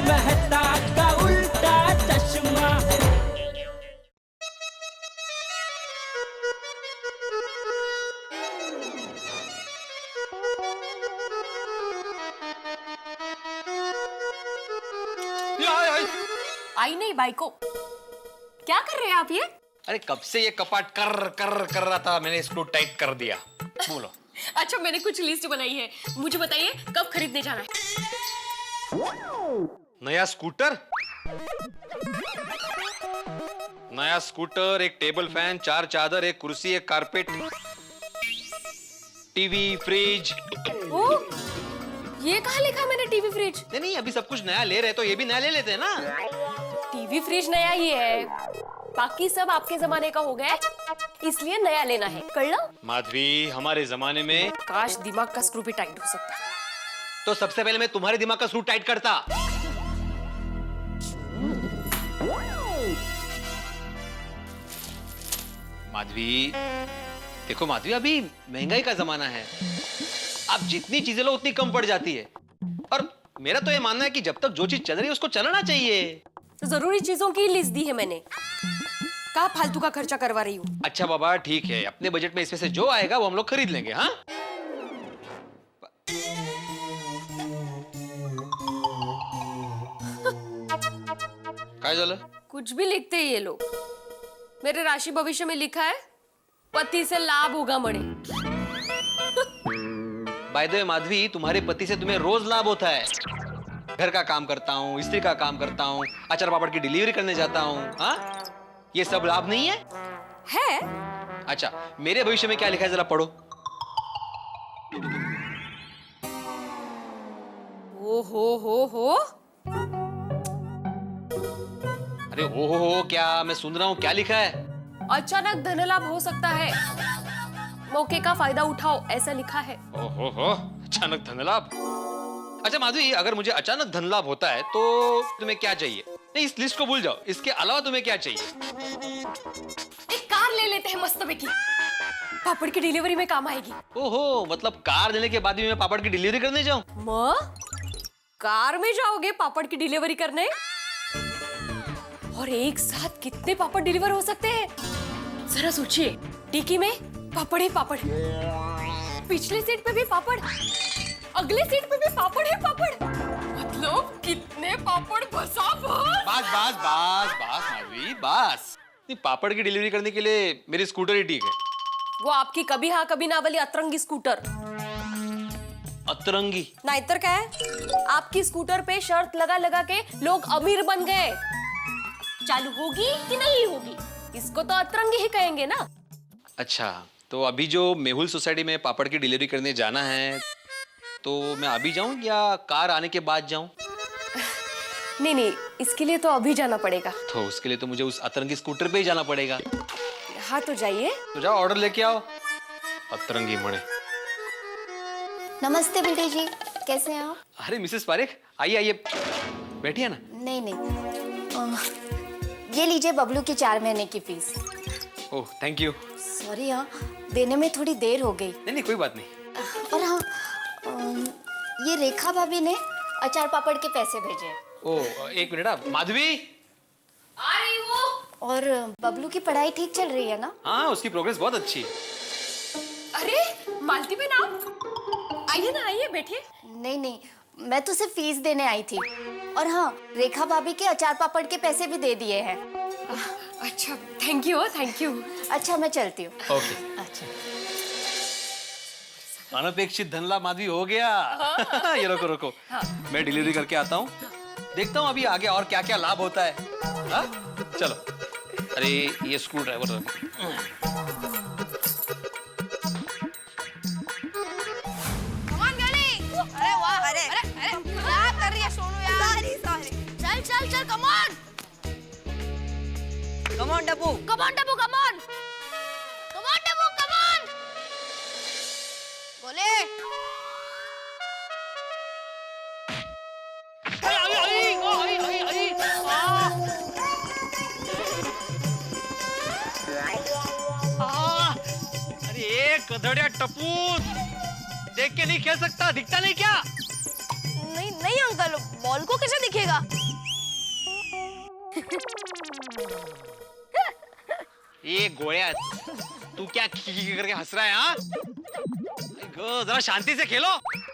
मेहता का उल्टा चश्मा। आई नहीं बाई को। क्या कर रहे हैं आप ये? अरे कब से ये कपाट कर रहा था, मैंने इसको टाइट कर दिया। बोलो। अच्छा मैंने कुछ लिस्ट बनाई है, मुझे बताइए कब खरीदने जाना है? नया स्कूटर, एक टेबल फैन, 4 चादर, एक कुर्सी, एक कारपेट, टीवी, फ्रिज। ओ, ये कहाँ लिखा मैंने टीवी फ्रिज? नहीं, अभी सब कुछ नया ले रहे तो ये भी नया ले लेते हैं ना। टीवी फ्रिज नया ही है, बाकी सब आपके जमाने का हो गया है, इसलिए नया लेना है। कर लो। माधवी, हमारे जमाने में काश दिमाग का स्क्रू भी टाइट हो सकता। तो सबसे पहले मैं तुम्हारे दिमाग का स्क्रू टाइट करता। माधवी, देखो माधवी, अभी महंगाई का जमाना है, आप जितनी चीजें लो उतनी कम पड़ जाती है। और मेरा तो ये मानना है कि जब तक जो चीज चल रही है उसको चलना चाहिए। तो जरूरी चीजों की लिस्ट दी है मैंने, कहाँ फालतू का खर्चा करवा रही हूँ। अच्छा बाबा, ठीक है, अपने बजट में इसमें से जो आएगा वो हम लोग खरीद लेंगे। हाँ, क्या झालं? कुछ भी लिखते हैं ये लोग। मेरे राशि भविष्य में लिखा है पति से लाभ होगा मणे। बाय द वे माधवी, तुम्हारे पति से तुम्हें रोज लाभ होता है। घर का काम करता हूँ, स्त्री का काम करता हूँ, अचार पापड़ की डिलीवरी करने जाता हूँ। हाँ, ये सब लाभ नहीं है? है। अच्छा, मेरे भविष्य में क्या लिखा है जरा पढ़ो। ओ हो। अरे हो, क्या मैं सुन रहा हूँ? क्या लिखा है? अचानक धन लाभ हो सकता है, मौके का फायदा उठाओ, ऐसा लिखा है। ओहो, अचानक धन लाभ। अच्छा माधवी, अगर मुझे अचानक धन लाभ होता है तो तुम्हें क्या चाहिए? नहीं, इस लिस्ट को भूल जाओ, इसके अलावा तुम्हें क्या चाहिए? एक कार ले लेते हैं मस्त की, पापड़ की डिलीवरी में काम आएगी। ओहो, मतलब कार लेने के बाद भी मैं पापड़ की डिलीवरी करने जाऊं? कार में जाओगे पापड़ की डिलीवरी करने? और एक साथ कितने पापड़ डिलीवर हो सकते हैं? जरा सोचिए, डिक्की में पापड़ ही पापड़, पिछले सीट पे भी पापड़, अगले सीट पे भी पापड़ ही पापड़, मतलब कितने पापड़ बसा बस। बस माधवी, बस। नहीं, पापड़ की डिलीवरी करने के लिए मेरी स्कूटर ही ठीक है। वो आपकी कभी हाँ कभी ना वाली अतरंगी स्कूटर। अतरंगी? नाइतर क्या है, आपकी स्कूटर पे शर्त लगा के लोग अमीर बन गए। चालू होगी कि नहीं होगी, इसको तो अतरंगी ही कहेंगे ना। अच्छा, तो अभी जो मेहुल सोसाइटी में पापड़ की डिलीवरी करने जाना है, तो मैं अभी जाऊं या कार आने के बाद जाऊं? नहीं, इसके लिए तो अभी जाना पड़ेगा। तो उसके लिए तो मुझे उस अतरंगी स्कूटर पे ही जाना पड़ेगा। हाँ तो जाइए। तो जाओ, ऑर्डर लेके आओ। अतरंगी मणे। नमस्ते बेटे जी, कैसे हैं आप? अरे मिसेस पारेख, आइए, बैठिए ना। नहीं, ये लीजिए बबलू की 4 महीने की fees. Oh, thank you. Sorry, हाँ देने में थोड़ी देर हो गई। नहीं, कोई बात नहीं। और हाँ, ये रेखा भाभी ने अचार पापड़ के पैसे भेजे। ओह, एक मिनट। आप माधवी? आ रही हूँ। और बबलू की पढ़ाई ठीक चल रही है ना? हाँ, उसकी प्रोग्रेस बहुत अच्छी है। अरे मालती बहन, आप आइए ना, आइए बैठिए। नहीं, मैं तो सिर्फ फीस देने आई थी। और हाँ, रेखा भाभी के अचार पापड़ के पैसे भी दे दिए हैं। अच्छा, थैंक यू। अच्छा, मैं चलती हूँ। ओके। अच्छा, अनपेक्षित धन लाभ माधवी हो गया। ये रोको। हाँ। मैं डिलीवरी करके आता हूँ, देखता हूँ अभी आगे और क्या क्या लाभ होता है। हाँ? चलो। अरे ये स्क्रू ड्राइवर क्या कर रही है सोनू यार? सॉरी। चल come on Dabbu, come on बोले। अरे गधड़िया टपूत, देख के नहीं खेल सकता, दिखता नहीं क्या? नहीं नहीं अंकल, बॉल को कैसे दिखेगा? ये गोया, तू क्या खी करके हंस रहा है? हाँ, जरा शांति से खेलो।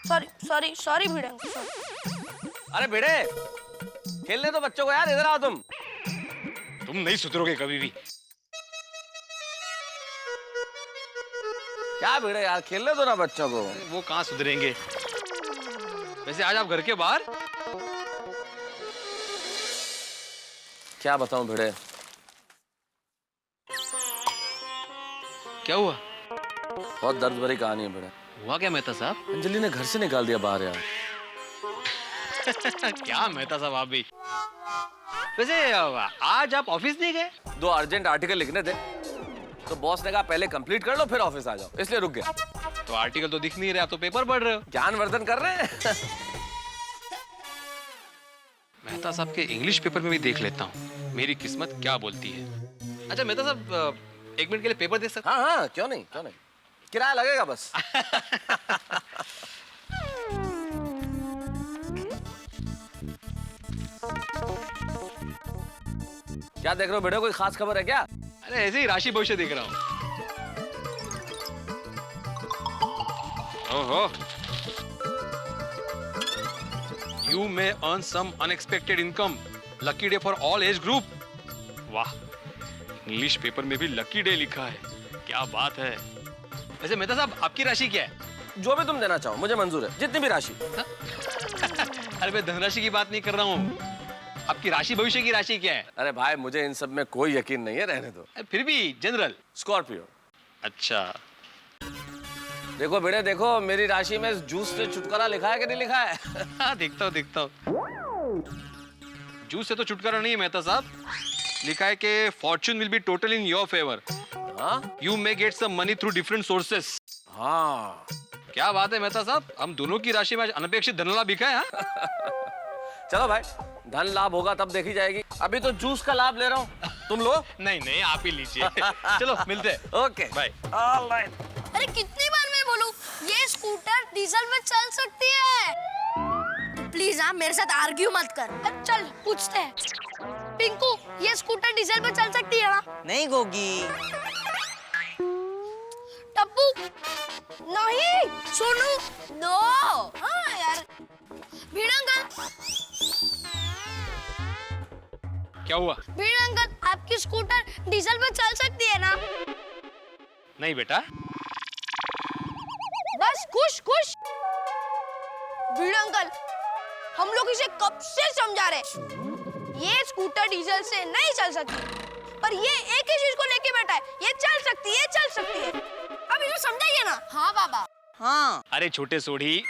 सॉरी सॉरी सॉरी भिड़े अंकल, सॉरी। अरे भिड़े, खेलने दो बच्चों को यार, इधर आओ तुम नहीं सुधरोगे कभी भी। क्या भिड़े यार, खेलने दो ना बच्चों को। वो कहाँ सुधरेंगे? वैसे आज आप घर के बाहर? क्या बताऊं भिड़े, क्या हुआ? बहुत दर्द भरी कहानी है भिड़े। हुआ क्या मेहता साहब? अंजलि ने घर से निकाल दिया बाहर यार। क्या मेहता साहब आप भी? वैसे आज आप ऑफिस नहीं गए? 2 अर्जेंट आर्टिकल लिखने थे, तो बॉस ने कहा पहले कंप्लीट कर लो फिर ऑफिस आ जाओ, इसलिए रुक गया। तो आर्टिकल तो दिख नहीं रहे, आप तो पेपर पढ़ रहे हो। ज्ञानवर्धन कर रहे हैं। मेहता साहब के इंग्लिश पेपर में भी देख लेता हूँ मेरी किस्मत क्या बोलती है। अच्छा मेहता साहब, 1 मिनट के लिए पेपर दे सकते? हाँ हाँ, क्यों नहीं क्यों नहीं, किराया लगेगा बस। क्या देख रहे हो बेटे, कोई खास खबर है क्या? अरे ऐसे ही राशि भविष्य देख रहा हूँ। ओहो, You may earn some unexpected income. Lucky day for all age group. वाह, इंग्लिश पेपर में भी लकी डे लिखा है, क्या बात है। वैसे मेहता साहब आपकी राशि क्या है? जो भी तुम देना चाहो मुझे मंजूर है, जितनी भी राशि। अरे मैं धनराशि की बात नहीं कर रहा हूँ, आपकी राशि भविष्य की राशि क्या है? अरे भाई मुझे इन सब में कोई यकीन नहीं है, रहने दो। फिर भी जनरल। स्कॉर्पियो। अच्छा, देखो बेटे देखो, मेरी राशि में जूस से छुटकारा लिखा है कि नहीं लिखा है? हाँ देखता हूँ। जूस से तो छुटकारा नहीं है मेहता साहब, लिखा है कि fortune will be total in your favour. हाँ you may get some money through different sources. हाँ, क्या बात है मेहता साहब, हम दोनों की राशि में आज अनपेक्षित धन लाभ लिखा है। हाँ? चलो भाई, धन लाभ होगा तब देखी जाएगी, अभी तो जूस का लाभ ले रहा हूँ, तुम लो। नहीं आप ही लीजिए। चलो मिलते हैं। Okay bye. अरे कितनी बार मैं बोलूं, ये स्कूटर डीजल में चल सकती है? प्लीज हाँ, मेरे साथ आर्ग्यू मत कर। चल पूछते हैं। पिंकू, ये स्कूटर डीजल में चल सकती है ना? नहीं गोगी। टप्पू, नहीं। सोनू, नो। हाँ यार। भीड़ अंकल, क्या हुआ? भीड़ अंकल, आपकी स्कूटर डीजल में चल सकती है ना? नहीं बेटा। बस खुश खुश। भीड़ अंकल, हम लोग इसे कब से समझा रहे, ये स्कूटर डीजल से नहीं चल सकती, पर ये एक ही चीज को लेके बैठा है, ये चल सकती है, चल सकती है। अब इसे समझाइए ना। हाँ बाबा। हाँ अरे छोटे सोढ़ी,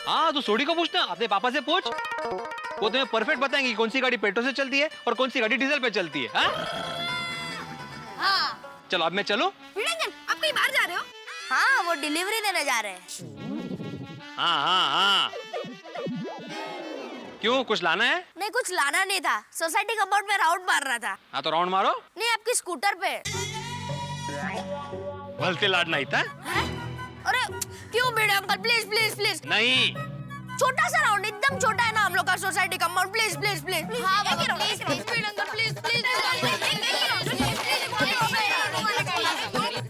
हाँ तू सोढ़ी को पूछना, अपने पापा से पूछ, वो तुम्हें परफेक्ट बताएंगे कौन सी गाड़ी पेट्रोल से चलती है और कौन सी गाड़ी डीजल पे चलती है। हाँ? हाँ। चलो अब मैं चलूं? भीड़ अंकल, आप कहीं बाहर जा रहे हो? हाँ, वो डिलीवरी देने जा रहे हैं। हाँ। क्यों, कुछ लाना है? नहीं, कुछ लाना नहीं था, सोसाइटी कंपाउंड में राउंड मार रहा था। हाँ तो राउंड मारो। नहीं, आपकी स्कूटर पे। भलते लाड नहीं था। है? अरे क्यों भीड़ अंकल, प्लीज प्लीज प्लीज। नहीं, छोटा सा राउंड, एकदम छोटा है ना हम लोग का society compound, please please please. हाँ बाबा, प्लीज भीड़ अंकल, प्लीज प्लीज।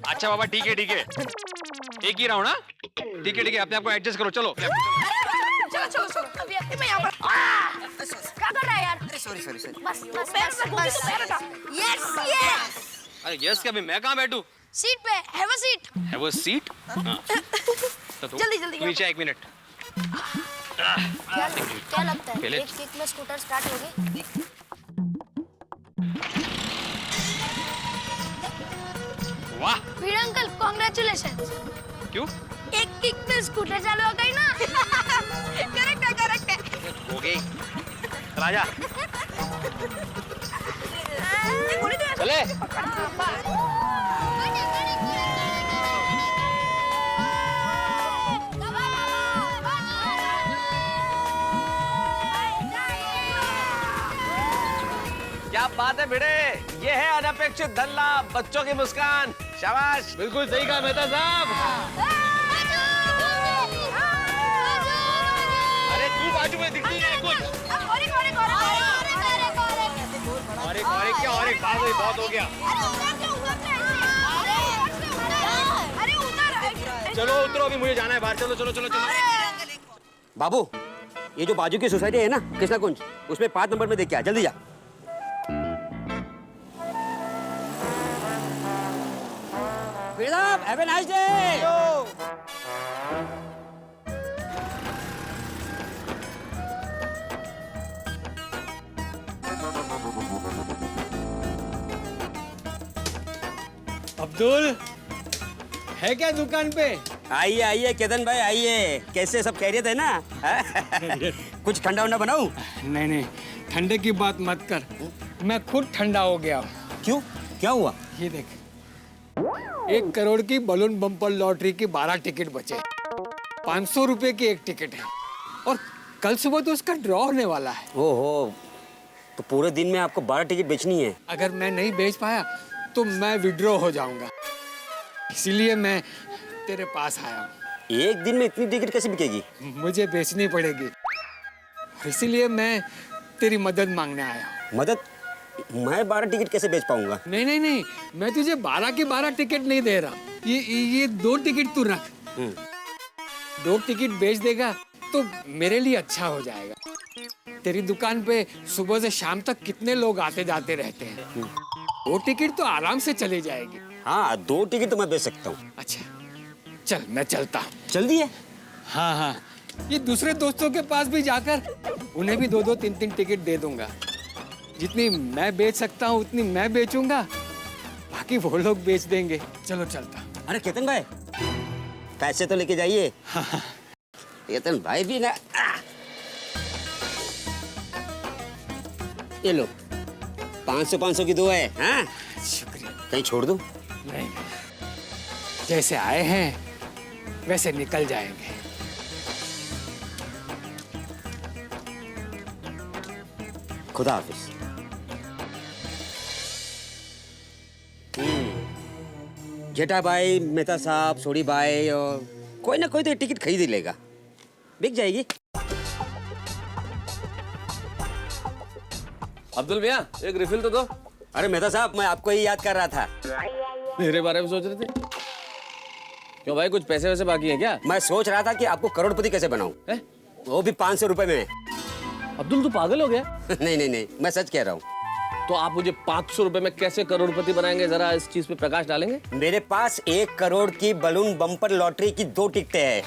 अच्छा बाबा ठीक है, एक ही राउंड। हाँ ठीक है, अपने आप को एडजस्ट करो। चलो चलो अभी मैं यहाँ पर। क्या कर रहा है यार? सॉरी बस पैर पे घूमी तो पैर हटा। Yes yes. अरे यस क्या, मैं कहाँ बैठूं? सीट पे, have a seat. Have a seat? जल्दी जल्दी। नीचे 1 मिनट। क्या लगता है पहले- एक किक में स्कूटर स्टार्ट होगी? वाह, भीड़ अंकल, कांग्रेचुलेशंस। क्यों? एक किक में स्कूटर चालू हो गई ना? करेक्ट है। हो गई। राजा चले। क्या बात है भिड़े, ये है अनपेक्षित धन लाभ, बच्चों की मुस्कान। शाबाश, बिल्कुल सही कहा मेहता साहब। बाजू में दिख नहीं है कुछ। अरे क्या, और एक भाग, बहुत हो गया। चलो उतरो, अभी मुझे जाना है बाहर। चलो चलो चलो चलो। बाबू, ये जो बाजू की सोसाइटी है ना, कृष्णा कुंज, उसमें 5 नंबर में देख के आ, जल्दी जा। Have a nice day. Abdul है क्या दुकान पे? आइए आइए केतन भाई, आइए। कैसे सब खैरियत है ना? कुछ ठंडा वंडा बनाऊं? नहीं नहीं, ठंडे की बात मत कर, मैं खुद ठंडा हो गया। क्यों, क्या हुआ? ये देख, 1 करोड़ की बलून बम्पर लॉटरी की 12 टिकट बचे। 500 रुपए की एक टिकट है और कल सुबह तो उसका ड्रॉ होने वाला है। ओहो, तो पूरे दिन में आपको 12 टिकट बेचनी है? अगर मैं नहीं बेच पाया तो मैं विड्रॉ हो जाऊंगा, इसीलिए मैं तेरे पास आया हूँ। एक दिन में इतनी टिकट कैसे बिकेगी? मुझे बेचनी पड़ेगी और इसीलिए मैं तेरी मदद मांगने आया हूँ। मदद? मैं 12 टिकट कैसे बेच पाऊंगा? नहीं नहीं नहीं, मैं तुझे 12 के 12 टिकट नहीं दे रहा। ये 2 टिकट तू रख। 2 टिकट बेच देगा तो मेरे लिए अच्छा हो जाएगा। तेरी दुकान पे सुबह से शाम तक कितने लोग आते जाते रहते हैं, 2 टिकट तो आराम से चली जाएगी। हाँ, 2 टिकट तो मैं बेच सकता हूँ। अच्छा चल, मैं चलता हूँ। जल्दी है? हाँ हाँ, ये दूसरे दोस्तों के पास भी जाकर उन्हें भी 2-2, 3-3 टिकट दे दूंगा। जितनी मैं बेच सकता हूँ उतनी मैं बेचूंगा, बाकी वो लोग बेच देंगे। चलो चलता। अरे केतन भाई, पैसे तो लेके जाइए। हाँ। केतन भाई भी ना। ये लो, 500 की 2 है। हाँ, शुक्रिया। कहीं छोड़ दूं? नहीं, जैसे आए हैं वैसे निकल जाएंगे। खुदा हाफिज। जेठा भाई, मेहता साहब, सोडी भाई और कोई ना कोई तो टिकट खरीद ही लेगा, बिक जाएगी। अब्दुल भैया, एक रिफिल तो दो। अरे मेहता साहब, मैं आपको ही याद कर रहा था। मेरे बारे में सोच रहे थे? क्यों भाई, कुछ पैसे वैसे बाकी हैं क्या? मैं सोच रहा था कि आपको करोड़पति कैसे बनाऊं, वो भी 500 रुपए में। अब्दुल, तू पागल हो गया? नहीं नहीं नहीं, मैं सच कह रहा हूँ। तो आप मुझे 500 रुपए में कैसे करोड़पति बनाएंगे, जरा इस चीज पे प्रकाश डालेंगे? मेरे पास 1 करोड़ की बलून बम्पर लॉटरी की 2 टिकटें हैं।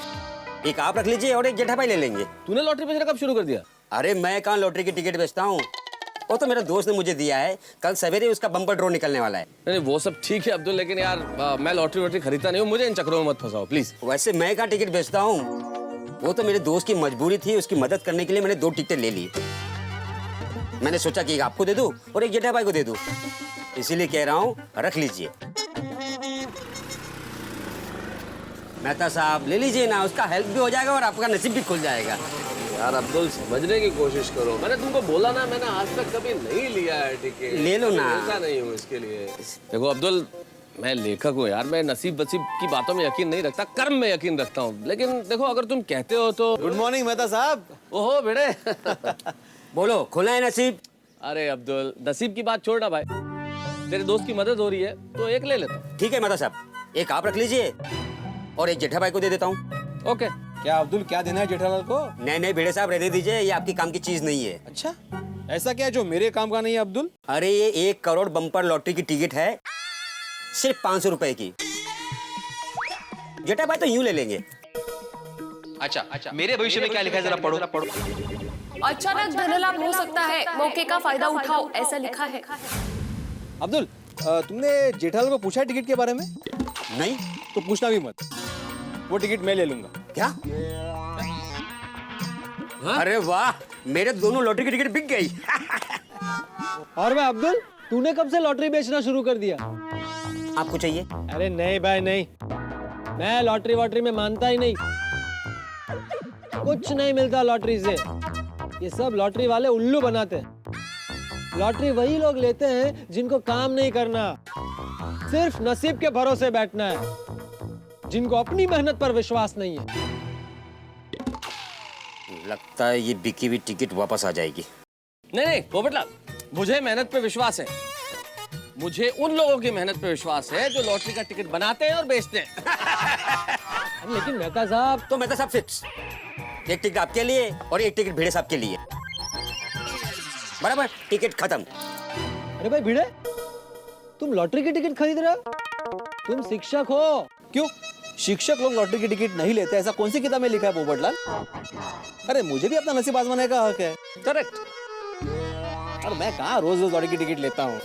एक आप रख लीजिए और एक जेठा भाई ले लेंगे। तूने लॉटरी बेचना कब शुरू कर दिया? अरे मैं कहाँ लॉटरी की टिकट बेचता हूँ, वो तो मेरा दोस्त ने मुझे दिया है। कल सवेरे उसका बम्पर ड्रॉ निकलने वाला है। नहीं, वो सब ठीक है अब्दुल, लेकिन यार मैं लॉटरी खरीदता नहीं हूँ, मुझे इन चक्करों में मत फंसाओ प्लीज। वैसे मैं कहाँ टिकट बेचता हूँ, वो तो मेरे दोस्त की मजबूरी थी, उसकी मदद करने के लिए मैंने 2 टिकटें ले ली। मैंने सोचा कि एक आपको दे दूं और एक जेठा भाई को दे दूं, इसीलिए कह रहा हूँ रख लीजिए। मेहता साहब ले लीजिए ना, उसका हेल्प भी हो जाएगा और आपका नसीब भी खुल जाएगा। यार अब्दुल, समझने की कोशिश करो। मैंने तुमको बोला ना, मैंने आज तक कभी नहीं लिया है टिकट। ले लो ना। ऐसा नहीं हूँ इसके लिए। देखो अब्दुल, मैं लेखक हूँ यार, मैं नसीब वसीब की बातों में यकीन नहीं रखता, कर्म में यकीन रखता हूँ। लेकिन देखो, अगर तुम कहते हो तो। गुड मॉर्निंग मेहता साहब। ओहो बेड़े। बोलो, खुला है नसीब? अरे अब्दुल, नसीब की बात छोड़ना भाई, तेरे दोस्त की मदद हो रही है तो एक ले लेता हूँ। ठीक है मेहता साहब, एक आप रख लीजिए और एक जेठा भाई को दे देता हूँ। ओके। क्या अब्दुल, क्या देना है जेठालाल को? नहीं नहीं भिड़े साहब, रहने दीजिए, ये आपकी काम की चीज नहीं है। अच्छा, ऐसा क्या है जो मेरे काम का नहीं है अब्दुल? अरे ये 1 करोड़ बम्पर लॉटरी की टिकट है, सिर्फ 500 रुपए की। जेठा भाई तो यूं ले लेंगे। अच्छा, मेरे भविष्य में क्या लिखा है, जरा पढ़ो। अचानक धन लाभ हो सकता है, मौके का फायदा उठाओ, ऐसा लिखा है। अब्दुल, तुमने जेठालाल को पूछा टिकट के बारे में? नहीं तो पूछना भी मत, वो टिकट मैं ले लूंगा। क्या? अरे वाह, मेरे दोनों लॉटरी की टिकट बिक गई। और मैं अब्दुल, तूने कब से लॉटरी बेचना शुरू कर दिया? आपको चाहिए? अरे नहीं भाई नहीं, मैं लॉटरी वॉटरी में मानता ही नहीं। कुछ नहीं मिलता लॉटरी से, ये सब लॉटरी वाले उल्लू बनाते हैं। लॉटरी वही लोग लेते हैं जिनको काम नहीं करना, सिर्फ नसीब के भरोसे बैठना है, जिनको अपनी मेहनत पर विश्वास नहीं है। लगता है ये बिकी हुई टिकट वापस आ जाएगी। नहीं नहीं पोपटलाल, मुझे मेहनत पे विश्वास है। मुझे उन लोगों की मेहनत पे विश्वास है जो लॉटरी का टिकट बनाते हैं और बेचते हैं। लेकिन मेहता साहब, तो मेहता साहब फिक्स, एक टिकट आपके लिए और एक टिकट भिड़े साहब के लिए। बराबर, टिकट खत्म। अरे भाई भिड़े, तुम लॉटरी की टिकट खरीद रहे हो? तुम शिक्षक हो। क्यों शिक्षक लोग लॉटरी की टिकट नहीं लेते? ऐसा कौन सी किताब में लिखा है पोपटलाल? अरे मुझे भी अपना नसीब आजमाने का हक है। करेक्ट। और मैं कहाँ रोज रोज लॉटरी की टिकट लेता हूँ।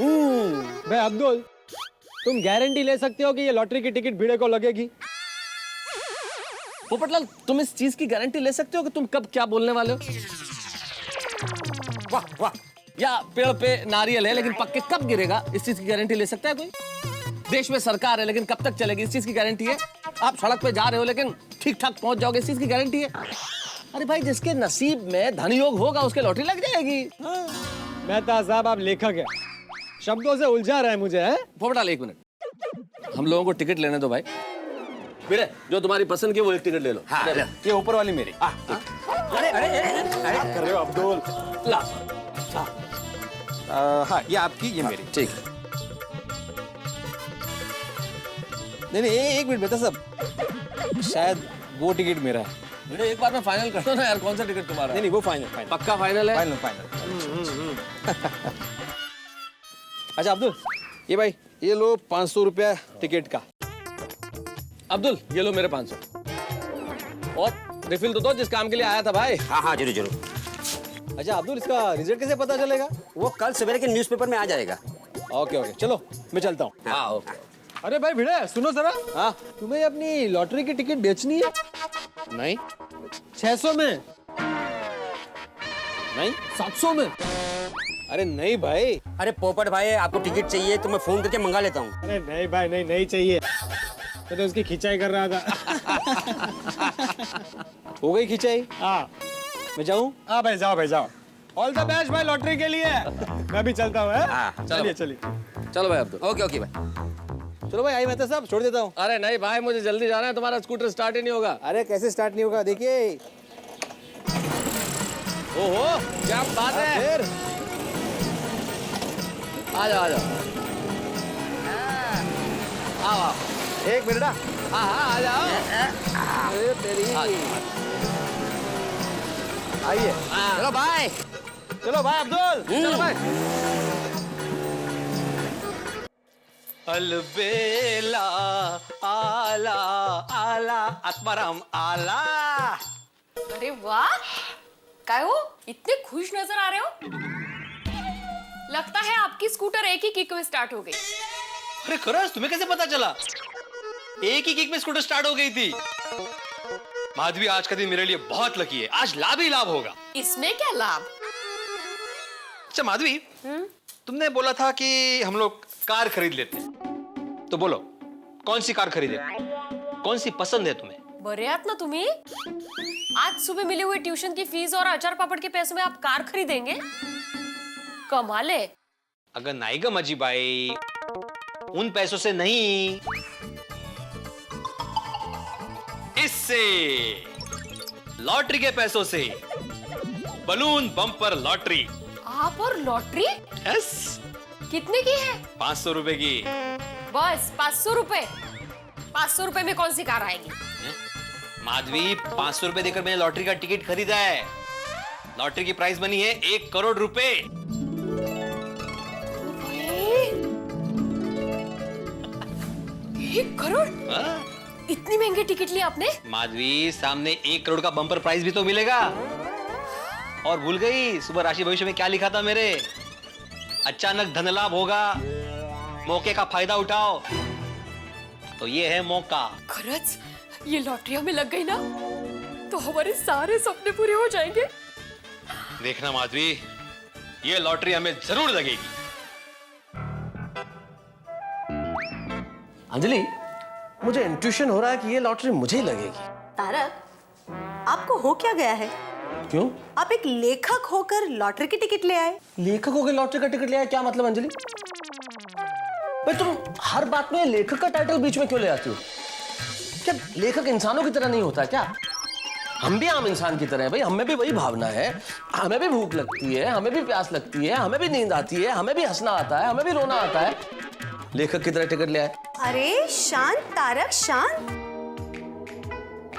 भाई अब्दुल, तुम गारंटी ले सकते हो कि ये लॉटरी की टिकट भिड़े को लगेगी? पोपटलाल, तुम इस चीज की गारंटी ले सकते हो कि तुम कब क्या बोलने वाले हो? वाह वाह। या पेड़ पे नारियल है लेकिन पक के कब गिरेगा, इस चीज की गारंटी ले सकता है कोई? देश में सरकार है लेकिन कब तक चलेगी, इस चीज की गारंटी है? आप सड़क पे जा रहे हो लेकिन ठीक ठाक पहुंच जाओगे, इस चीज की गारंटी है? अरे भाई, जिसके नसीब में धन योग होगा उसके लॉटरी लग जाएगी। मेहता साहब, आप लेखक है, शब्दों से उलझा रहे हैं मुझे। है पोपटलाल, एक मिनट, हम लोगों को टिकट लेने दो भाई। बेटे, जो तुम्हारी पसंद की वो एक टिकट ले लो। हाँ, ले। ये ऊपर वाली मेरी। अरे अरे अरे कर रहे हो अब्दुल? ला। हाँ, ये आपकी, ये मेरी। ठीक। नहीं नहीं, एक मिनट मेहता साहब, शायद वो टिकट मेरा है। बेटे, एक बार में फाइनल कर दो ना यार, कौन सा टिकट तुम्हारा? नहीं नहीं, वो फाइनल फाइनल पक्का फाइनल है? Final final. अच्छा अब्दुल, ये भाई ये लो 500 रुपया टिकट का। अब्दुल, ये लो मेरे 500। और रिफिल तो दो, जिस काम के लिए आया था भाई। हाँ हाँ, जरूर जरूर। अच्छा अब्दुल, इसका रिजल्ट कैसे पता चलेगा? वो कल सवेरे के न्यूज़पेपर में आ जाएगा। ओके ओके, चलो मैं चलता हूँ। हाँ, ओके। अरे भाई भिड़े, सुनो जरा। हाँ। तुम्हें अपनी लॉटरी की टिकट बेचनी है? नहीं 600 में? नहीं 700 में? अरे नहीं भाई। अरे पोपट भाई, आपको टिकट चाहिए तो मैं फोन करके मंगा लेता हूँ। अरे नहीं भाई, नहीं नहीं चाहिए, मैं तो उसकी खिंचाई कर रहा था। हो गई खिंचाई? हाँ मैं जाऊँ? हाँ भाई, जाओ भाई जाओ। ऑल द बेस्ट भाई लॉटरी के लिए। मैं भी चलता हूँ। हाँ, चलिए चलिए। चलो भाई अब्दुल। ओके ओके भाई। चलो भाई, आई मेहता साहब, छोड़ देता हूँ। अरे नहीं भाई, मुझे जल्दी जाना है, तुम्हारा स्कूटर स्टार्ट ही नहीं होगा। अरे कैसे स्टार्ट नहीं होगा, देखिए। ओहो, क्या बात है। फिर आ जाओ, आ जाओ। आओ आओ। एक मिनट। हाँ हाँ, आ जाओ। अरे तेरी। आइए। चलो बाय। चलो भाई अब्दुल। चलो भाई। अलबेला आला आला आत्माराम आला। अरे वाह, काय हो, इतने खुश नजर आ रहे हो? लगता है आपकी स्कूटर एक ही किक में स्टार्ट हो गई। अरे खरंच, तुम्हें कैसे पता चला? एक ही किक में स्कूटर स्टार्ट हो गई थी। माधवी, आज का दिन मेरे लिए बहुत लकी है, आज लाभ ही लाभ होगा। इसमें क्या लाभ? अच्छा माधवी, तुमने बोला था कि हम लोग कार खरीद लेते हैं, तो बोलो कौन सी कार खरीदे, कौन सी पसंद है तुम्हें? बरे आहात ना तुम्ही? आज सुबह मिले हुए ट्यूशन की फीस और अचार पापड़ के पैसों में आप कार खरीदेंगे? कमाल है। अगर नहीं ग मजी बाई, उन पैसों से नहीं, इससे लॉटरी के पैसों से। Balloon bumper lottery. आप और लॉटरी? यस। कितने की है? 500 रुपए की। बस 500 रुपए? 500 रुपए में कौन सी कार आएगी? माधवी, 500 रुपए देकर मैंने लॉटरी का टिकट खरीदा है। लॉटरी की प्राइस बनी है 1 करोड़ रुपए। 1 करोड़? हाँ? इतनी महंगी टिकट ली आपने? माधवी, सामने 1 करोड़ का बम्पर प्राइस भी तो मिलेगा। और भूल गई, सुबह राशि भविष्य में क्या लिखा था मेरे? अचानक धन लाभ होगा, मौके का फायदा उठाओ। तो ये है मौका। खरच, ये लॉटरी हमें लग गई ना, तो हमारे सारे सपने पूरे हो जाएंगे। देखना माधवी, ये लॉटरी हमें जरूर लगेगी। अंजलि, मुझे इंट्यूशन हो रहा है कि ये लॉटरी मुझे ही लगेगी। तारक, आपको हो क्या गया है? क्यों? आप एक लेखक होकर लॉटरी की टिकट ले आए। लेखक होकर लॉटरी का टिकट ले आया, क्या मतलब अंजलि? भाई तुम हर बात में लेखक का टाइटल बीच में क्यों ले आती हो? क्या लेखक इंसानों की तरह नहीं होता क्या? हम भी आम इंसान की तरह है भाई, हमें भी वही भावना है, हमें भी भूख लगती है, हमें भी प्यास लगती है, हमें भी नींद आती है, हमें भी हंसना आता है, हमें भी रोना आता है। लेखक की तरह टिकट ले आए। अरे शांत तारक शांत,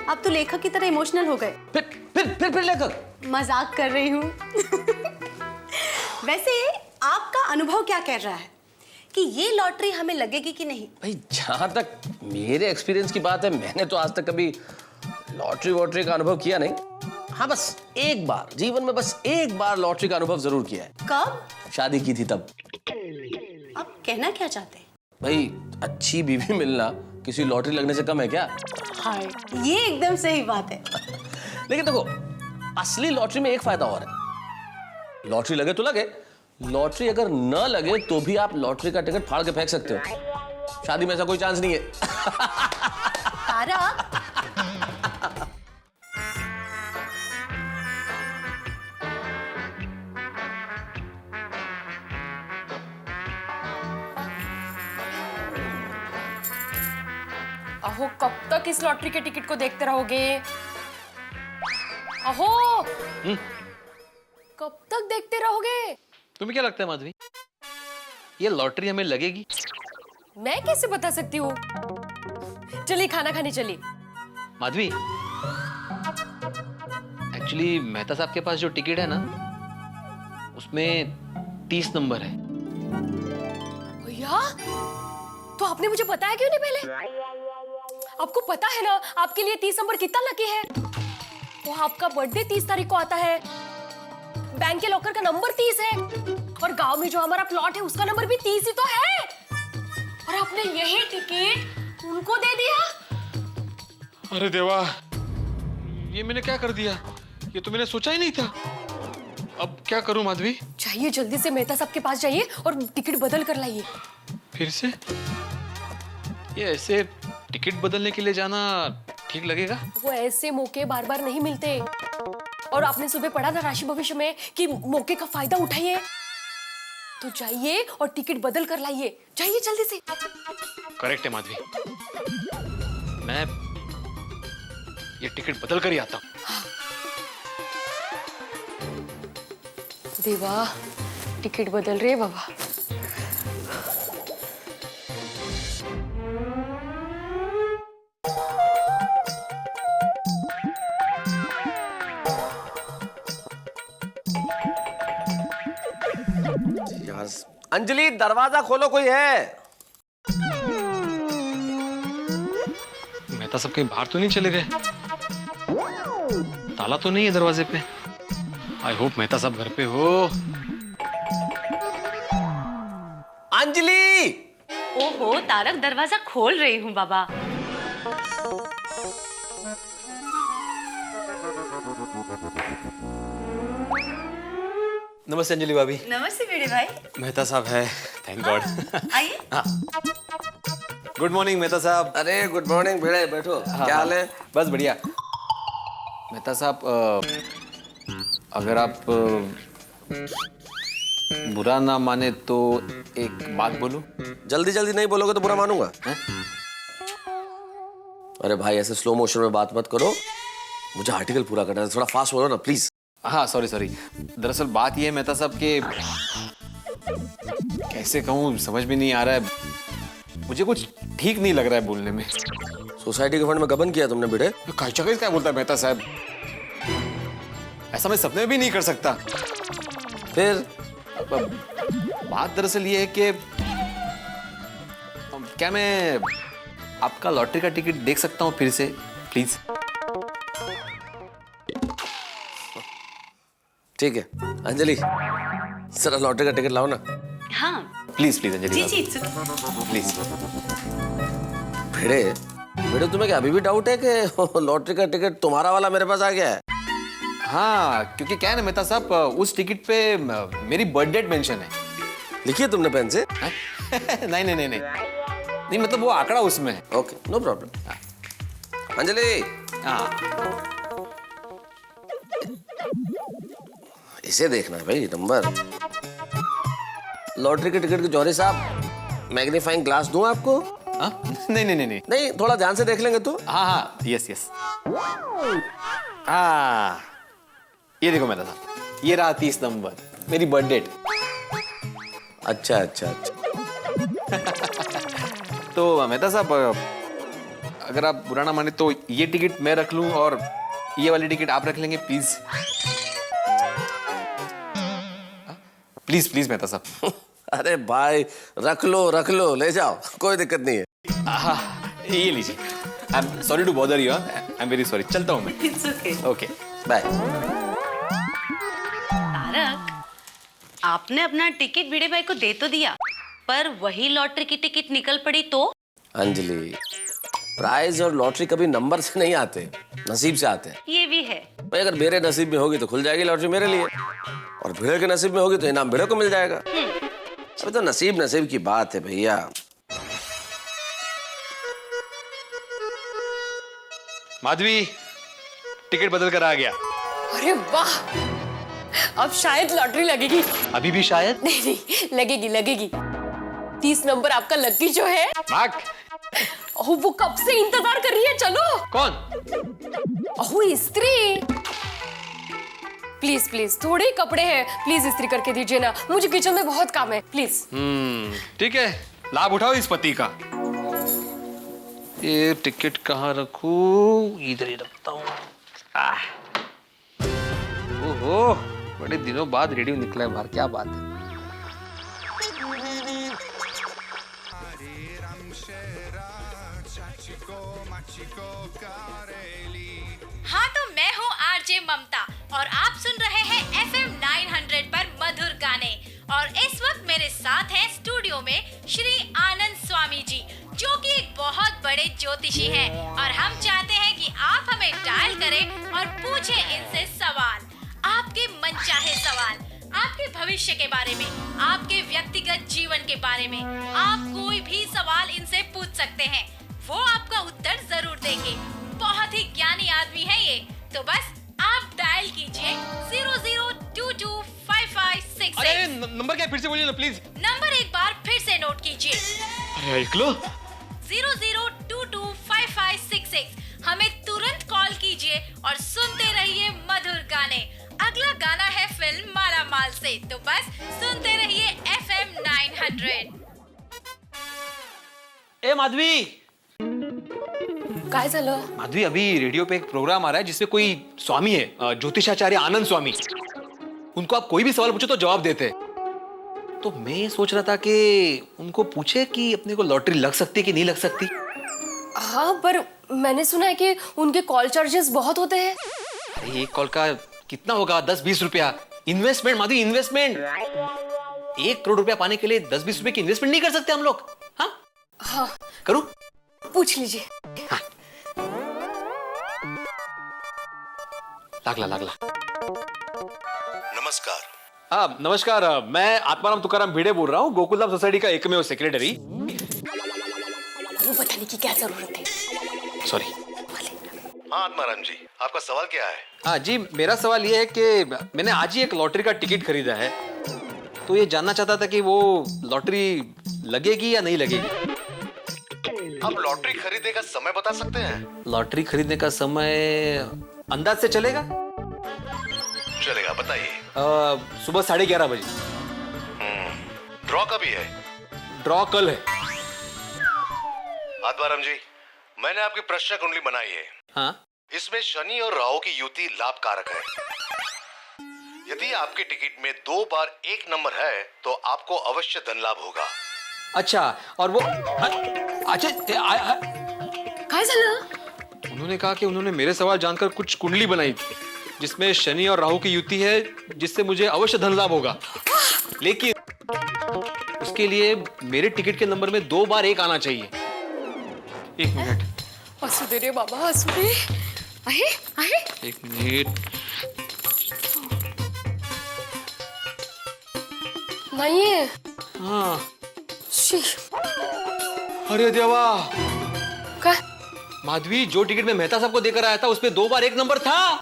आप तो लेखक की तरह इमोशनल हो गए। फिर लेखक। मजाक कर रही हूँ। वैसे आपका अनुभव क्या कह रहा है कि ये लॉटरी हमें लगेगी कि नहीं? भाई जहां तक मेरे एक्सपीरियंस की बात है, मैंने तो आज तक कभी लॉटरी वॉटरी का अनुभव किया नहीं। हाँ बस एक बार जीवन में, बस एक बार लॉटरी का अनुभव जरूर किया है। कब? शादी की थी तब। आप कहना क्या चाहते हैं? भाई अच्छी बीवी मिलना किसी लॉटरी लगने से कम है क्या? हाय, ये एकदम सही बात है। लेकिन देखो, असली लॉटरी में एक फायदा और है। लॉटरी लगे तो लगे, लॉटरी अगर न लगे तो भी आप लॉटरी का टिकट फाड़ के फेंक सकते हो। शादी में ऐसा कोई चांस नहीं है। तारक, अहो कब तक इस लॉटरी के टिकट को देखते रहोगे? अहो कब तक देखते रहोगे? तुम्हें क्या लगता है माधवी, ये लॉटरी हमें लगेगी? मैं कैसे बता सकती हूँ? चलिए खाना खाने चलिए। माधवी, एक्चुअली मेहता साहब के पास जो टिकट है ना, उसमें 30 नंबर है। भैया, तो आपने मुझे बताया क्यों नहीं पहले? आपको पता है ना आपके लिए 30 नंबर कितना लकी है? तो आपका बर्थडे 30 तारीख को आता है, बैंक के लॉकर का नंबर 30 है, और गांव में जो हमारा प्लॉट है उसका नंबर भी 30 ही तो है। और आपने यही टिकट उनको दे दिया। अरे देवा, ये मैंने क्या कर दिया? ये तो मैंने सोचा ही नहीं था। अब क्या करूं माधवी? जाइए जल्दी से मेहता साहब के पास जाइए और टिकट बदल कर लाइए। फिर से? ये ऐसे टिकट बदलने के लिए जाना ठीक लगेगा? वो ऐसे मौके बार बार नहीं मिलते। और आपने सुबह पढ़ा था राशि भविष्य में कि मौके का फायदा उठाइए। तो जाइए और टिकट बदल कर लाइए, जाइए जल्दी से। करेक्ट है माधवी, मैं ये टिकट बदल कर ही आता हूँ। देवा, टिकट बदल रहे बाबा। अंजलि, दरवाजा खोलो, कोई है? मेहता सब कहीं बाहर तो नहीं चले गए? ताला तो नहीं है दरवाजे पे? आई होप मेहता साहब घर पे हो। अंजलि! ओहो तारक, दरवाजा खोल रही हूँ बाबा। नमस्ते अंजलि भाभी। नमस्ते बेड़े भाई। मेहता साहब है, थैंक गॉड। आइए। गुड मॉर्निंग मेहता साहब। अरे गुड मॉर्निंग भिड़े, बैठो। क्या हाल है? बस बढ़िया। मेहता साहब, अगर आप बुरा ना माने तो एक बात बोलूं? जल्दी जल्दी नहीं बोलोगे तो बुरा मानूंगा। अरे भाई, ऐसे स्लो मोशन में बात मत करो, मुझे आर्टिकल पूरा करना है। थोड़ा फास्ट बोलो ना प्लीज। हाँ सॉरी। दरअसल बात ये है मेहता साहब के, कैसे कहूँ समझ में नहीं आ रहा है, मुझे कुछ ठीक नहीं लग रहा है बोलने में। सोसाइटी के फंड में गबन किया तुमने बेटे? क्या बोलता है मेहता साहब, ऐसा मैं सपने में भी नहीं कर सकता। फिर बात दरअसल ये है कि क्या मैं आपका लॉटरी का टिकट देख सकता हूँ फिर से प्लीज? ठीक है अंजलि, जरा लॉटरी का टिकट लाओ ना। हाँ प्लीज अंजलि जी प्लीज। भिड़े तुम्हें क्या अभी भी डाउट है कि लॉटरी का टिकट तुम्हारा वाला मेरे पास आ गया है? हाँ, क्योंकि क्या है ना मेहता साहब, उस टिकट पे मेरी बर्थ डेट मेंशन है। लिखी है तुमने पेन से? नहीं मतलब वो आंकड़ा उसमें है। Okay, no problem. अंजलि, हाँ इसे देखना है भाई, नंबर। लॉटरी के टिकट के जौहरी साहब, मैग्नीफाइंग ग्लास दूं आपको? नहीं, नहीं, थोड़ा ध्यान से देख लेंगे तो। हाँ यस। ये देखो मेहता साहब, ये रहा 30 नंबर, मेरी बर्थ डेट। अच्छा अच्छा अच्छा। तो मेहता साहब, अगर आप बुरा ना माने तो ये टिकट मैं रख लूं और ये वाली टिकट आप रख लेंगे, प्लीज प्लीज प्लीज मेहता साहब। अरे भाई रख लो, ले जाओ, कोई दिक्कत नहीं है। ये लीजिए। I am sorry to bother you, I am very sorry. चलता हूँ मैं। It's okay. Okay bye. Tarak, आपने अपना टिकट भिड़े भाई को दे तो दिया, पर वही लॉटरी की टिकट निकल पड़ी तो? अंजलि, प्राइज और लॉटरी कभी नंबर से नहीं आते, नसीब से आते हैं। ये भी है। भाई अगर मेरे नसीब में होगी तो खुल जाएगी लॉटरी मेरे लिए, और भिड़े के नसीब में होगी तो इनाम भिड़े को मिल जाएगा। अभी तो नसीब की बात है भैया। माधवी, टिकट बदल कर आ गया। अरे वाह, अब शायद लॉटरी लगेगी। अभी भी शायद? नहीं, लगेगी। 30 नंबर आपका लकी जो है, मार्क। ओह, वो कब से इंतजार कर रही है, चलो। कौन? ओह, स्त्री। प्लीज थोड़े ही कपड़े हैं, प्लीज इस्त्री करके दीजिए ना, मुझे किचन में बहुत काम है, प्लीज। ठीक है, लाभ उठाओ इस पति का। ये टिकट कहाँ रखूं? इधर ही रखता हूँ। ओहो, बड़े दिनों बाद रेडियो निकला है बाहर, क्या बात है। हाँ, तो मैं हूँ आरजे ममता और आप सुन रहे हैं FM 900 पर मधुर गाने। और इस वक्त मेरे साथ हैं स्टूडियो में श्री आनंद स्वामी जी, जो कि एक बहुत बड़े ज्योतिषी हैं, और हम चाहते हैं कि आप हमें डायल करें और पूछें इनसे सवाल, आपके मनचाहे सवाल, आपके भविष्य के बारे में, आपके व्यक्तिगत जीवन के बारे में। आप कोई भी सवाल इनसे पूछ सकते हैं, वो आपका उत्तर जरूर देंगे। बहुत ही ज्ञानी आदमी है ये, तो बस आप डायल कीजिए 00225566। अरे नंबर क्या, फिर से बोलिए ना प्लीज। नंबर एक बार फिर से नोट कीजिए। अरे एक लो। 00225566। हमें तुरंत कॉल कीजिए और सुनते रहिए मधुर गाने। अगला गाना है फिल्म माला माल से, तो बस सुनते रहिए FM 900। ए माधवी, काय झालं? माधवी, अभी रेडियो पे एक प्रोग्राम आ रहा है जिसमें कोई स्वामी है, ज्योतिषाचार्य आनंद स्वामी। उनको आप कोई भी सवाल पूछो तो जवाब देते हैं। तो मैं सोच रहा था कि उनको पूछे कि अपने को लॉटरी लग सकती है कि नहीं लग सकती। हाँ, पर मैंने सुना है कि उनके कॉल चार्जेस बहुत होते हैं। अरे एक कॉल का कितना होगा? 10-20 रुपया। Investment Madhavi, investment. 1 करोड़ रुपया पाने के लिए 10-20 रुपए की इन्वेस्टमेंट नहीं कर सकते हम लोग? हाँ, करूं? पूछ लीजिए। हाँ। लागला। नमस्कार। हाँ नमस्कार, मैं आत्माराम तुकाराम भिड़े बोल रहा हूँ, गोकुलधाम सोसाइटी का एकमेव सेक्रेटरी। वो बताने की क्या जरूरत है? सॉरी। हाँ आत्माराम जी, आपका सवाल क्या है? हाँ जी, मेरा सवाल ये है कि मैंने आज ही एक लॉटरी का टिकट खरीदा है, तो ये जानना चाहता था कि वो लॉटरी लगेगी या नहीं लगेगी। आप लॉटरी खरीदने का समय बता सकते हैं? लॉटरी खरीदने का समय अंदाज से चलेगा? चलेगा, बताइए। सुबह 11:30 बजे। ड्रॉ कभी है? ड्रॉ कल है। आत्माराम जी, मैंने आपकी प्रश्न कुंडली बनाई है। हाँ? इसमें शनि और राहु की युति लाभकारक है। यदि आपके टिकट में 2 बार 1 नंबर है तो आपको अवश्य धन लाभ होगा। अच्छा, और वो अच्छा काय झालं? उन्होंने कहा कि उन्होंने मेरे सवाल जानकर कुछ कुंडली बनाई थी जिसमें शनि और राहु की युति है, जिससे मुझे अवश्य धन लाभ होगा, लेकिन उसके लिए मेरे टिकट के नंबर में 2 बार 1 आना चाहिए। 1 मिनट। असू दे रे बाबा, असू दे। आहे 1 मिनिट। नाहीये। हाँ। शी। अरे देवा, क्या? माधवी, जो टिकट मैं मेहता साहब को देकर आया था उसमें 2 बार 1 नंबर था। हाँ?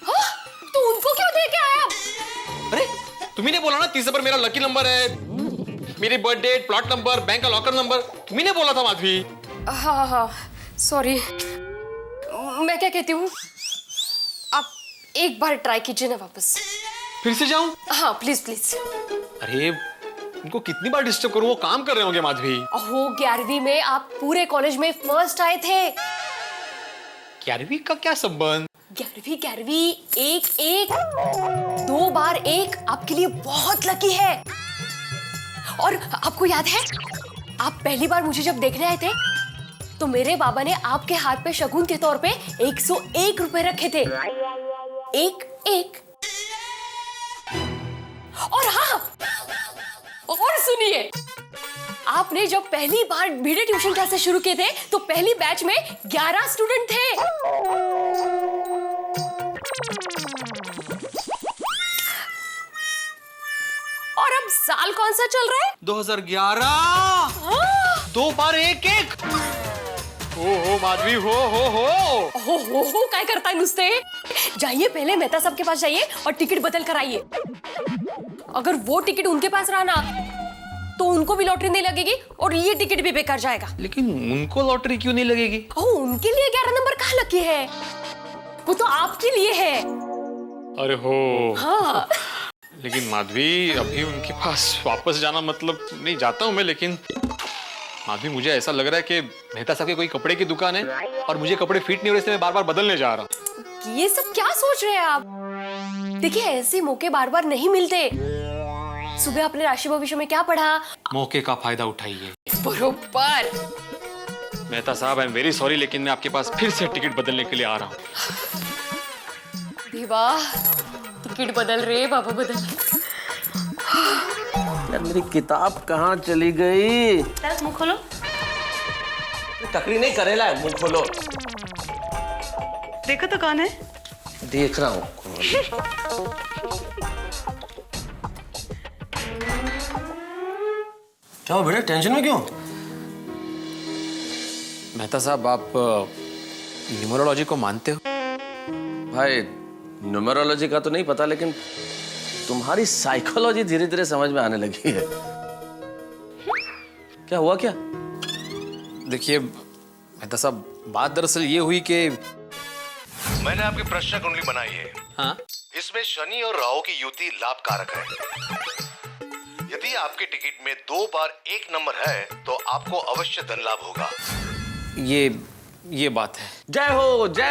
तो उनको क्यों दे के आया? अरे तुम्ही ने बोला ना 30 नंबर मेरा लकी नंबर है, मेरी birth date, plot number, bank का लॉकर नंबर, तुम्ही ने बोला था माधवी। हाँ, सॉरी। मैं क्या कहती हूँ, आप एक बार ट्राई कीजिए ना वापस। फिर से जाऊं? हाँ प्लीज प्लीज। अरे उनको कितनी बार डिस्टर्ब करूं, वो काम कर रहे होंगे माधवी। ओहो 11वीं में आप पूरे कॉलेज में फर्स्ट आए थे। 11वीं का क्या संबंध? 11वीं एक 2 बार 1 आपके लिए बहुत लकी है। और आपको याद है आप पहली बार मुझे जब देखने आए थे तो मेरे बाबा ने आपके हाथ पे शगुन के तौर पे 101 रुपए रखे थे। एक और हाँ, और सुनिए, आपने जब पहली बार भिड़े ट्यूशन क्लासेस शुरू किए थे तो पहली बैच में 11 स्टूडेंट थे। और अब साल कौन सा चल रहा है? 2011। 2 बार 1 हो माधवी हो काय करता है नुसते? जाइए पहले मेहता साहब के पास जाइए और टिकट बदल कर आइए। अगर वो टिकट उनके पास रहा ना तो उनको भी लॉटरी नहीं लगेगी और ये टिकट भी बेकार जाएगा। लेकिन उनको लॉटरी क्यों नहीं लगेगी? उनके लिए 11 नंबर कहाँ लकी है? वो तो आपके लिए है। अरे हो। हाँ। लेकिन माधवी अभी उनके पास वापस जाना मतलब, नहीं जाता हूँ मैं, लेकिन माधवी मुझे ऐसा लग रहा है कि मेहता साहब की कोई कपड़े की दुकान है और मुझे कपड़े फिट नहीं हो रहे, इसलिए मैं बार बार बदलने जा रहा हूँ। ये सब क्या सोच रहे हैं आप? देखिए ऐसे मौके बार बार नहीं मिलते। सुबह आपने राशि भविष्य में क्या पढ़ा? मौके का फायदा उठाइए। बरोबर। मेहता साहब आई एम वेरी सॉरी, लेकिन मैं आपके पास फिर से टिकट बदलने के लिए आ रहा हूँ। वाह, टिकट बदल रहे बाबा, बदल। यार मेरी किताब कहाँ चली गई? मुंह खोलो। टकरी नहीं, करेला है, मुंह खोलो। देखो तो कौन है? देख रहा हूँ। क्या हो बेटा, टेंशन में क्यों? मेहता साहब आप न्यूमरोलॉजी को मानते हो? भाई न्यूमरोलॉजी का तो नहीं पता, लेकिन तुम्हारी साइकोलॉजी धीरे धीरे समझ में आने लगी है। क्या हुआ क्या? देखिए मेहता साहब, बात दरअसल ये हुई कि मैंने आपकी प्रश्न कुंडली बनाई है। हाँ? इसमें शनि और राहु की युति लाभकारक है। यदि आपके टिकट में 2 बार 1 नंबर है तो आपको अवश्य धन लाभ होगा। ये बात है। जय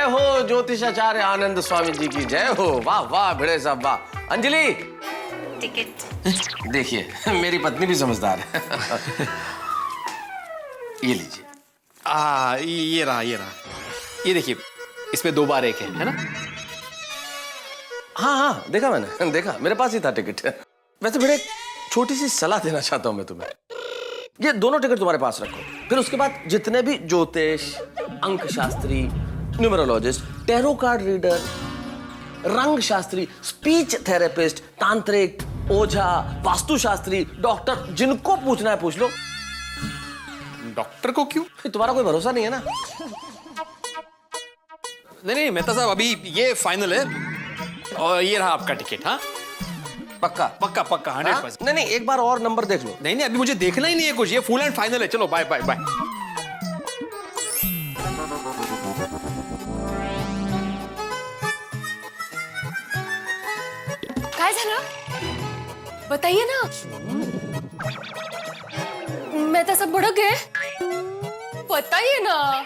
हो ज्योतिषाचार्य आनंद स्वामी जी की जय हो। वाह वाह भिड़े साहब वाह। अंजलि, टिकट देखिए मेरी पत्नी भी समझदार है। ये लीजिए। ये रहा। ये देखिए, इसमें 2 बार 1 है ना? हाँ देखा मैंने, देखा, मेरे पास ही था टिकट। वैसे भिड़े छोटी सी सलाह देना चाहता हूं मैं तुम्हें। ये दोनों टिकट तुम्हारे पास रखो, फिर उसके बाद जितने भी ज्योतिष, अंक Shastri, numerologist, tarot card reader, रंग शास्त्री, स्पीच थेरेपिस्ट, तांत्रिक, ओझा, वास्तु शास्त्री, डॉक्टर, जिनको पूछना है पूछ लो। डॉक्टर को क्यों? तुम्हारा कोई भरोसा नहीं है ना? नहीं मेहता साहब, अभी ये फाइनल है और ये रहा आपका टिकट। हाँ पक्का 100%। नहीं एक बार और नंबर देख लो। नहीं अभी मुझे देखना ही नहीं है कुछ, ये फुल एंड फाइनल है। चलो बाय। काय झालं? बताइए ना। मैं तो सब भड़क गए। बताइए ना।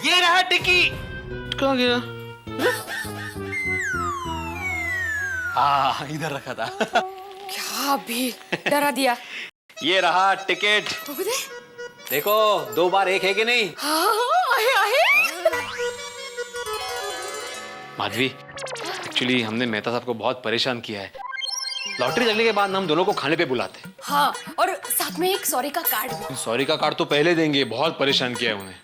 ये रहा टिकट। कहाँ गया? इधर रखा था। क्या भी डरा दिया। ये रहा टिकट। देखो 2 बार 1 है कि नहीं? आहे। माधवी, एक्चुअली हमने मेहता साहब को बहुत परेशान किया है। लॉटरी लगने के बाद हम दोनों को खाने पे बुलाते हैं। हाँ, और साथ में एक सॉरी का कार्ड भी। सॉरी का कार्ड तो पहले देंगे, बहुत परेशान किया है उन्हें।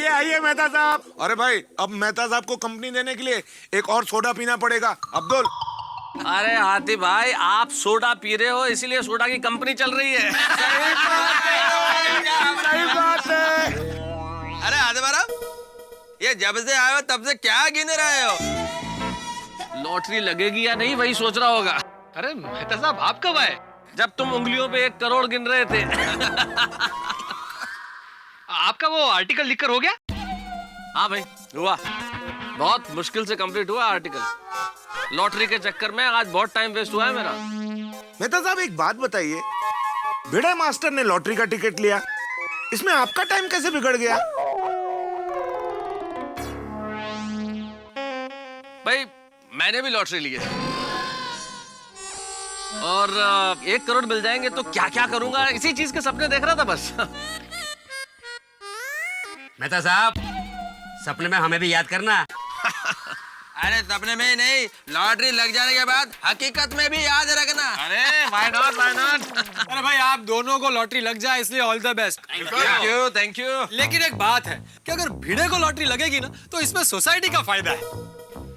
आइए मेहता साहब। अरे भाई, अब मेहता साहब को कंपनी देने के लिए एक और सोडा पीना पड़ेगा। अब्दुल। अरे हाथी भाई, आप सोडा पी रहे हो इसीलिए सोडा की कंपनी चल रही है। सही बात है। अरे हाथी भाई, ये जब से आए हो तब से क्या गिने रहे हो? लॉटरी लगेगी या नहीं वही सोच रहा होगा। अरे मेहता साहब, आप कब आए? जब तुम उंगलियों पे 1 करोड़ गिन रहे थे। आपका वो आर्टिकल लिखकर हो गया? हाँ भाई, हुआ। बहुत मुश्किल से कंप्लीट हुआ आर्टिकल। लॉटरी के चक्कर में आज बहुत टाइम वेस्ट हुआ है मेरा। मेहता साहब एक बात बताइए, भिड़े मास्टर ने लॉटरी का टिकट लिया, इसमें आपका टाइम कैसे बिगड़ गया? भाई मैंने भी लॉटरी ली है और 1 करोड़ मिल जाएंगे तो क्या क्या करूंगा, इसी चीज के सपने देख रहा था बस। मेहता साहब, सपने में हमें भी याद करना। अरे सपने में ही नहीं, लॉटरी लग जाने के बाद हकीकत में भी याद रखना। अरे व्हाई नॉट, व्हाई नॉट। अरे भाई आप दोनों को लॉटरी लग जाए इसलिए all the best. Thank you. लेकिन एक बात है कि अगर भिड़े को लॉटरी लगेगी ना तो इसमें सोसाइटी का फायदा है।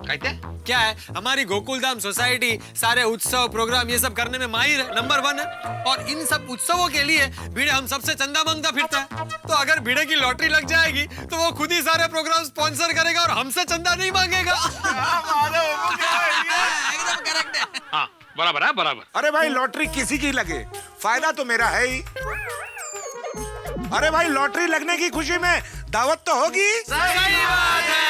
कहते क्या है, हमारी गोकुलधाम सोसाइटी सारे उत्सव प्रोग्राम ये सब करने में माहिर है, नंबर 1 है। और इन सब उत्सवों के लिए भिड़े हम सबसे चंदा मांगता फिरता है। तो अगर भिड़े की लॉटरी लग जाएगी तो वो खुद ही सारे प्रोग्राम स्पॉन्सर करेगा और हमसे चंदा नहीं मांगेगा। एकदम करेक्ट है। हाँ बराबर है, बराबर। अरे भाई लॉटरी किसी की लगे, फायदा तो मेरा है ही। अरे भाई लॉटरी लगने की खुशी में दावत तो होगी। सही बात है।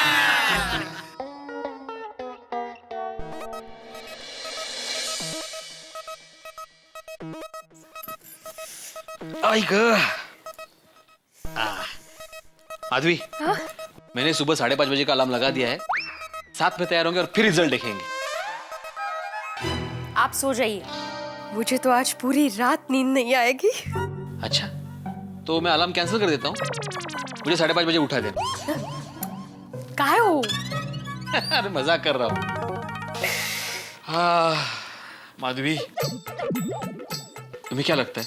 माधवी, मैंने सुबह 5:30 बजे का अलार्म लगा दिया है। साथ में तैयार होंगे और फिर रिजल्ट देखेंगे। आप सो जाइए, मुझे तो आज पूरी रात नींद नहीं आएगी। अच्छा, तो मैं अलार्म कैंसिल कर देता हूँ, मुझे 5:30 बजे उठा देना। काहे हो? अरे मजाक कर रहा हूँ। माधवी, तुम्हें क्या लगता है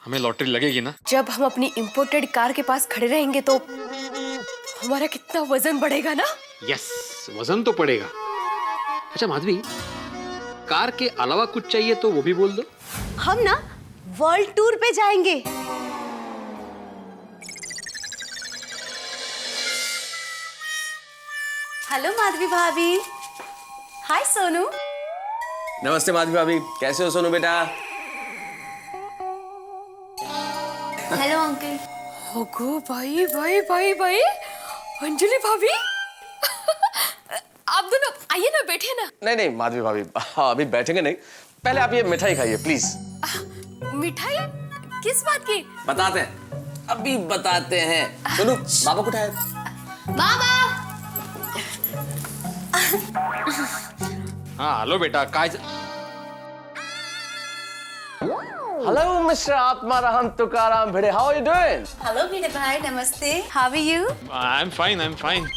हमें लॉटरी लगेगी ना? जब हम अपनी इंपोर्टेड कार के पास खड़े रहेंगे तो हमारा कितना वजन बढ़ेगा ना? यस, वजन तो पड़ेगा। अच्छा माधवी, कार के अलावा कुछ चाहिए तो वो भी बोल दो। हम ना वर्ल्ड टूर पे जाएंगे। हेलो माधवी भाभी। हाय सोनू। नमस्ते माधवी भाभी, कैसे हो सोनू बेटा? Hello uncle. ओगो भाई भाई भाई भाई, अंजलि भाभी। आप दोनों आइए ना, बैठिए ना। नहीं माधवी भाभी, अभी बैठेंगे नहीं, पहले आप ये मिठाई खाइए प्लीज। मिठाई? किस बात की? बताते हैं, अभी बताते हैं। सोनू, बाबा को उठाए। बाबा। हाँ हेलो बेटा, काय? Hello mister Atmaram Tukaram Bhide, how are you doing? Hello Bhide भाई, नमस्ते। How are you? I am fine, I am fine.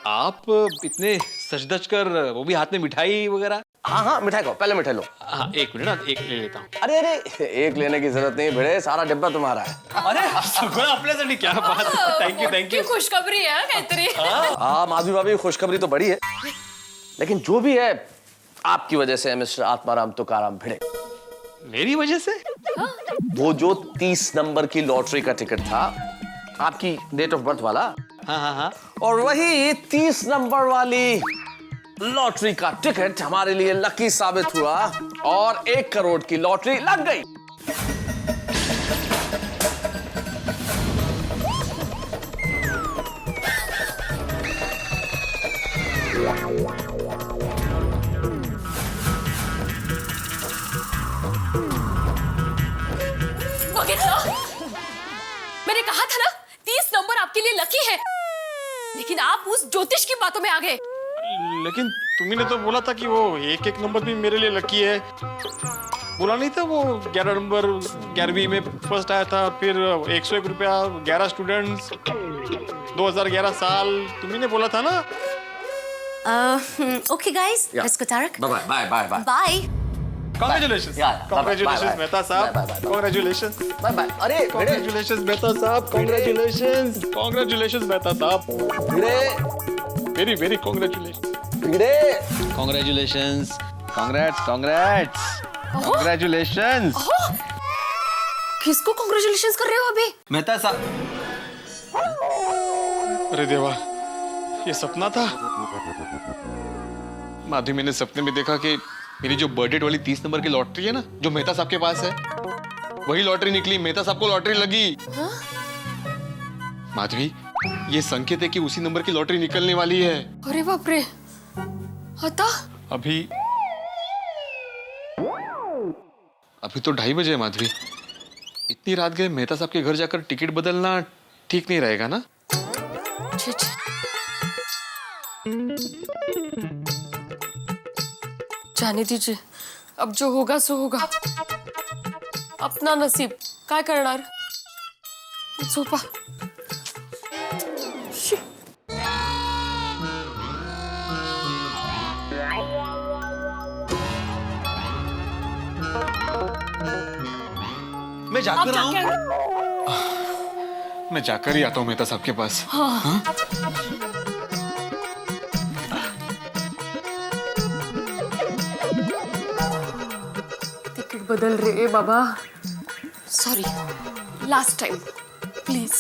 आप इतने सज-धज कर, वो भी हाथ में मिठाई वगैरह? हाँ मिठाई खाओ, पहले मिठाई लो। हाँ एक मिनट ना, एक ले लेता हूँ। अरे एक लेने की जरूरत नहीं भिड़े, सारा डिब्बा तुम्हारा है। अरे सगळं आपल्यासाठी, क्या बात है। Thank you, thank you. खुशखबरी है कहतरी। हाँ माधवी भाभी, खुशखबरी तो बड़ी है, लेकिन जो भी है आपकी वजह से है मिस्टर आत्माराम तुकाराम भिड़े। मेरी वजह से? वो जो 30 नंबर की लॉटरी का टिकट था, आपकी डेट ऑफ बर्थ वाला। हाँ। और वही 30 नंबर वाली लॉटरी का टिकट हमारे लिए लकी साबित हुआ और 1 करोड़ की लॉटरी लग गई। मैंने कहा था ना 30 नंबर आपके लिए लकी है, लेकिन आप उस ज्योतिष की बातों में आ गए। लेकिन तुमने तो बोला था कि वो एक नंबर भी मेरे लिए लकी है। बोला नहीं था वो 11 नंबर 11वीं में फर्स्ट आया था, फिर 101 रुपया 11 स्टूडेंट्स 2011 साल, तुमने बोला था ना। Okay guys, let's go Tarak. Bye bye. Bye. Congratulations, congratulations Mehta sahab, congratulations, bye bye. अरे congratulations Mehta sahab, congratulations, congratulations Mehta साहब, very very congratulations, congratulations, congratulations। किसको congratulations कर रहे हो अभी? मेहता साहब। अरे देवा, ये सपना था। माधवी, मैंने सपने में देखा कि मेरी जो बर्थडे वाली 30 नंबर की लॉटरी है ना, जो मेहता साहब के पास है, वही लॉटरी निकली। मेहता साहब को लॉटरी लगी। माधवी, ये संकेत है कि उसी नंबर की लॉटरी निकलने वाली है। अरे बाप रे, हता अभी तो 2:30 बजे है माधवी। इतनी रात गए मेहता साहब के घर जाकर टिकट बदलना ठीक नहीं रहेगा ना। जाने दीजिए, अब जो होगा सो होगा। अपना नसीब काय करणार। झोपा। मैं जाकर आऊं? मैं जाकर ही आता हूँ मेहता साहब के पास। हाँ? टिकट बदल रहे बाबा। Sorry, last time please.